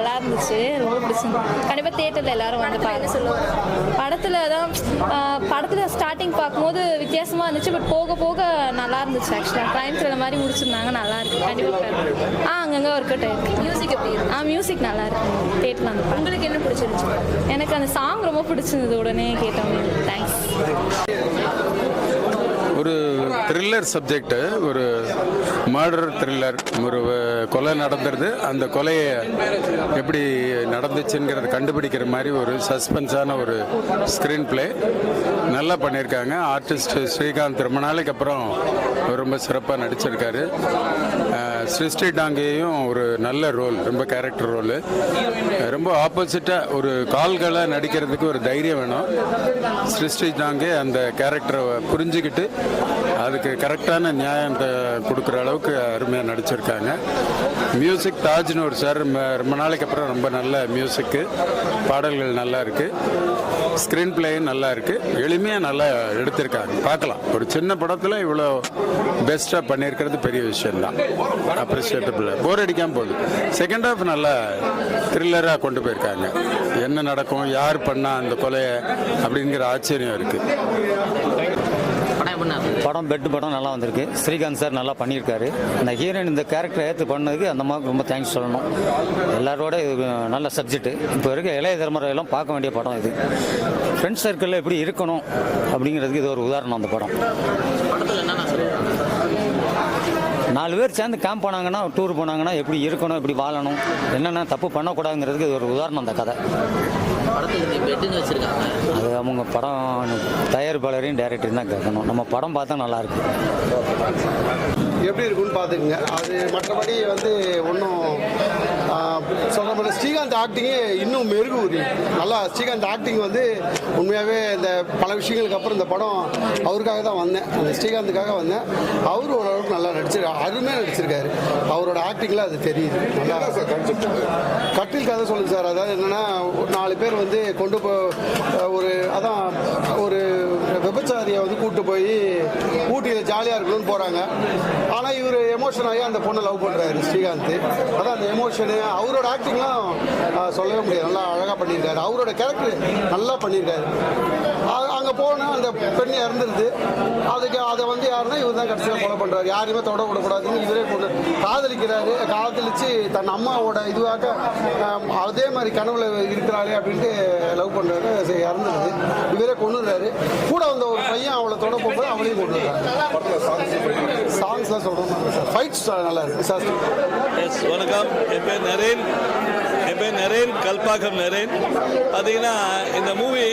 நல்லா இருந்துச்சு, ரொம்ப பிடிச்சிருந்துச்சு. கண்டிப்பாக தியேட்டரில் எல்லாரும் வந்து பார்க்க சொல்லுவாங்க. படத்தில் ஸ்டார்டிங் பார்க்கும்போது வித்தியாசமாக இருந்துச்சு, பட் போக போக நல்லா இருந்துச்சு. ஆக்சுவலாக க்ரைம் த்ரில்லர் மாதிரி முடிச்சிருந்தாங்க, நல்லா இருக்கு. கண்டிப்பாக அங்கங்கே ஒர்க் அவுட் ஆயிருக்கு. மியூசிக் எப்படி இருக்கு? மியூசிக் நல்லா இருக்கு. தியேட்டரில் வந்து உங்களுக்கு என்ன பிடிச்சிருந்துச்சு? எனக்கு அந்த சாங் ரொம்ப பிடிச்சிருந்தது, உடனே கேட்டோம். தேங்க்ஸ். ஒரு த்ரில்லர் சப்ஜெக்டு, ஒரு மர்டர் த்ரில்லர். ஒரு கொலை நடந்துருது, அந்த கொலையை எப்படி நடந்துச்சுங்கிறத கண்டுபிடிக்கிற மாதிரி ஒரு சஸ்பென்ஸான ஒரு ஸ்க்ரீன் பிளே நல்லா பண்ணியிருக்காங்க. ஆர்டிஸ்ட் ஸ்ரீகாந்த் ரொம்ப நாளைக்கு அப்புறம் ரொம்ப சிறப்பாக நடிச்சிருக்காரு. சிருஷ்டி டாங்கேயும் ஒரு நல்ல ரோல், ரொம்ப கேரக்டர் ரோலு. ரொம்ப ஆப்போசிட்டாக ஒரு கால்களை நடிக்கிறதுக்கு ஒரு தைரியம் வேணும். சிருஷ்டி டாங்கே அந்த கேரக்டரை புரிஞ்சுக்கிட்டு அதுக்கு கரெக்டான நியாயத்தை கொடுக்குற அளவுக்கு அருமையாக நடிச்சிருக்காங்க. மியூசிக் தாஜ்னு ஒரு சார் ரொம்ப நாளைக்கு அப்புறம் ரொம்ப நல்ல மியூசிக்கு, பாடல்கள் நல்லா இருக்குது, ஸ்க்ரீன் பிளேயும் நல்லா இருக்குது, எளிமையாக நல்லா எடுத்திருக்காங்க. பார்க்கலாம், ஒரு சின்ன படத்தில் இவ்வளோ பெஸ்ட்டாக பண்ணியிருக்கிறது பெரிய விஷயம்தான், அப்ரிஷியேட்டபிள். போர் அடிக்காமல் போகுது. செகண்ட் ஹாஃப் நல்லா த்ரில்லராக கொண்டு போயிருக்காங்க. என்ன நடக்கும், யார் பண்ணால் அந்த கொலையை அப்படிங்கிற ஆச்சரியம் இருக்குது. படம் பெட்டு படம் நல்லா வந்திருக்கு. ஸ்ரீகாந்த் சார் நல்லா பண்ணியிருக்காரு. அந்த ஹீரோயின் இந்த கேரக்டரை ஏற்று பண்ணதுக்கு அந்த மாதிரி ரொம்ப தேங்க்ஸ் சொல்லணும். எல்லாரோட இது நல்ல சப்ஜெக்ட். இப்போ இருக்க இளைய தலைமுறையெல்லாம் பார்க்க வேண்டிய படம் இது. ஃப்ரெண்ட்ஸ் சர்க்கிளில் எப்படி இருக்கணும் அப்படிங்கிறதுக்கு இது ஒரு உதாரணம். அந்த படம் 4 பேர் சேர்ந்து கேம்ப் போனாங்கன்னா, டூர் போனாங்கன்னா எப்படி இருக்கணும், எப்படி வாழணும், என்னென்ன தப்பு பண்ணக்கூடாதுங்கிறதுக்கு இது ஒரு உதாரணம். அந்த கதை அது அவங்க படம் தயாரிப்பாளரையும் டைரக்டரையும் தான் கேட்கணும். நம்ம படம் பார்த்தா நல்லாயிருக்கு. எப்படி இருக்குன்னு பார்த்துக்குங்க. அது மற்றபடி வந்து ஒன்றும் சொல்கிற மாதிரி ஸ்ரீகாந்த் ஆக்டிங்கே இன்னும் மெருகு நல்லா. ஸ்ரீகாந்த் ஆக்டிங் வந்து உண்மையாகவே இந்த பல விஷயங்களுக்கு அப்புறம் இந்த படம் அவருக்காக தான் வந்தேன், அந்த ஸ்ரீகாந்துக்காக வந்தேன். அவரு ஓரளவுக்கு நல்லா நடிச்சிருக்காரு, அருமையாக நடிச்சிருக்காரு. அவரோட ஆக்டிங்கில் அது தெரியுது. நல்லா கட்டில் கதை சொல்லுங்க சார். அதாவது என்னென்னா, 4 பேர் வந்து கொண்டு ஒரு அதான் ஒரு விபச்சாரியை வந்து கூப்பிட்டு போய் ஊட்டியில் ஜாலியாக இருக்கணும்னு போகிறாங்க. ஆனால் இவர் எமோஷன் ஆகி அந்த பொண்ணை லவ் பண்ணுறாரு ஸ்ரீகாந்த். அதான் அந்த எமோஷனு அவரோட ஆக்டிங்லாம் சொல்லவே முடியாது. நல்லா அழகாக பண்ணியிருக்காரு. அவரோட கேரக்டர் நல்லா பண்ணியிருக்காரு. அங்கே போனால் அந்த பெண் இறந்துருது. அதுக்கு அதை வந்து யாருன்னா இவர் தான் கடைசியாக கொலை பண்ணுறாரு. யாரையுமே தொட விடக்கூடாதுன்னு இவரே கொண்டு காதலிக்கிறாரு. காதலிச்சு தன் அம்மாவோட இதுவாக அதே மாதிரி கனவுல இருக்கிறாரு அப்படின்ட்டு லவ் பண்ணுறாரு. இறந்துருது. இவரே கொண்டுறாரு. கூட வந்த ஒரு பையன் அவளை தொட போகும்போது அவளையும் கொண்டுறாரு. சாங்ஸ்லாம் சொல்கிறோம் சார். ஃபைட்ஸ் நல்லா இருக்கு சார். வணக்கம், என் பேர் நரேன், கல்பாக்கம் நரேன். பார்த்தீங்கன்னா இந்த மூவி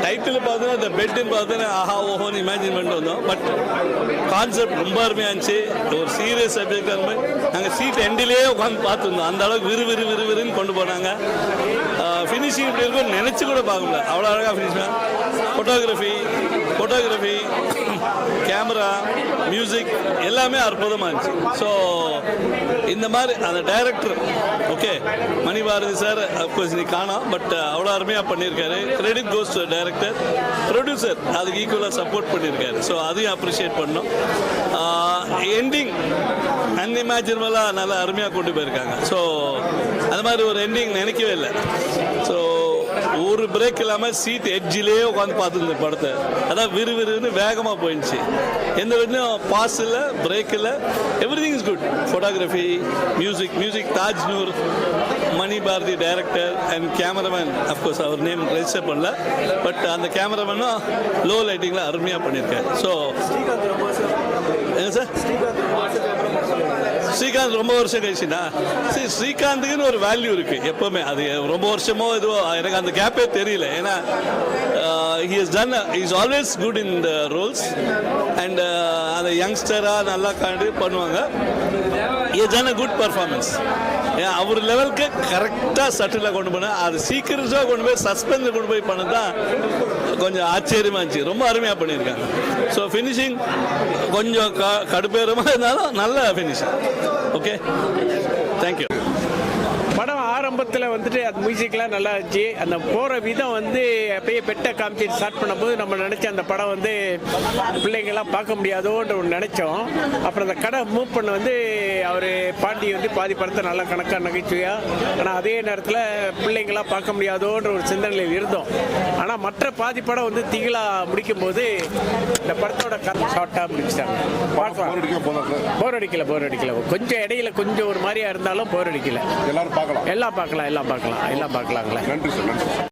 டைட்டில் பார்த்தீங்கன்னா இந்த பெட்டுன்னு பார்த்தீங்கன்னா ஆஹா ஓஹோன்னு இமேஜின் பண்ணிட்டு வந்தோம். பட் கான்செப்ட் ரொம்ப அருமையாக இருந்துச்சு. ஒரு சீரியஸ் சப்ஜெக்ட் அந்த மாதிரி நாங்கள் சீட் எண்டிலேயே உட்காந்து பார்த்துருந்தோம். அந்த அளவுக்கு விறுவிறுன்னு கொண்டு போனாங்க. ஃபினிஷிங் இப்படி இருக்கும் நினச்சி கூட பார்க்க முடியல, அவ்வளோ அழகாக ஃபினிஷ். ஃபோட்டோகிராஃபி கேமரா, மியூசிக் எல்லாமே அற்புதமாக இருந்துச்சு. ஸோ இந்த மாதிரி அந்த director okay Manibharathi sir of course நீ காணோம், பட் அவ்வளோ அருமையாக பண்ணியிருக்காரு. Credit goes to director. Producer அதுக்கு ஈக்குவலாக சப்போர்ட் பண்ணியிருக்காரு. ஸோ அதையும் அப்ரிஷியேட் பண்ணோம். எண்டிங் அன்இமேஜினபிளாக நல்லா அருமையாக கொண்டு போயிருக்காங்க. ஸோ அந்த மாதிரி ஒரு எண்டிங் நினைக்கவே இல்லை. ஸோ ஒரு பிரேக் இல்லாமல் சீட் எட்ஜிலேயே உட்காந்து பார்த்துருந்த படத்தை. அதான் விறுவிறுன்னு வேகமாக போயிடுச்சு. எந்த விதம் பாஸ் இல்லை, பிரேக் இல்லை, everything is good. Photography, music Taj Noor, Mani Bharathi director and cameraman. Of course அவர் நேம் ரெஜிஸ்டர் பண்ணல, பட் அந்த கேமராமேனும் லோ லைட்டிங்கில் அருமையாக பண்ணியிருக்காரு. ஸோ என்ன சார், ஸ்ரீகாந்த் ரொம்ப வருஷம் கழிச்சுனா சரி, ஸ்ரீகாந்துக்குன்னு ஒரு வேல்யூ இருக்குது எப்போவுமே. அது ரொம்ப வருஷமோ இதுவோ எனக்கு அந்த கேப்பே தெரியல. ஏன்னா he has done he's always good in the roles and அந்த யங்ஸ்டராக நல்லா காண்டி பண்ணுவாங்க. he has done a good performance. ஏன் அவர் லெவலுக்கு கரெக்டாக சட்டிலாக கொண்டு போனால் அது சீக்கிரட்டாக கொண்டு போய் சஸ்பென்ஸ் கொண்டு போய் பண்ணது தான் கொஞ்சம் ஆச்சரியமாக இருந்துச்சு. ரொம்ப அருமையாக பண்ணியிருக்காங்க. ஸோ ஃபினிஷிங் கொஞ்சம் கடுப்பேறமாக இருந்தாலும் நல்ல ஃபினிஷிங். Okay, thank you. படம் ஆரம்ப ஆரம்பத்தில் வந்துட்டு அந்த மியூசிக்லாம் நல்லா இருந்துச்சு. அந்த போகிற விதம் வந்து அப்பயே பெட்டை காமிச்சு ஸ்டார்ட் பண்ணும்போது நம்ம நினச்ச அந்த படம் வந்து பிள்ளைங்கள்லாம் பார்க்க முடியாதோன்ற ஒன்று நினச்சோம். அப்புறம் அந்த கடை மூவ் பண்ண வந்து அவர் பாண்டி வந்து பாதி படத்தை நல்லா கணக்காக நகைச்சுவையாக, ஆனால் அதே நேரத்தில் பிள்ளைங்களாம் பார்க்க முடியாதோன்ற ஒரு சிந்தனையில் இருந்தோம். ஆனால் மற்ற பாதி படம் வந்து திகிலா முடிக்கும் போது இந்த படத்தோட கதை ஷார்ட்டாக முடிச்சிட்டாங்க. பார்க்கலாம், போர் அடிக்கல. கொஞ்சம் இடையில கொஞ்சம் ஒரு மாதிரியா இருந்தாலும் போர் அடிக்கல. எல்லாரும் பார்க்கலாம். எல்லாம் பார்க்கலாங்களே. நன்றி சார்.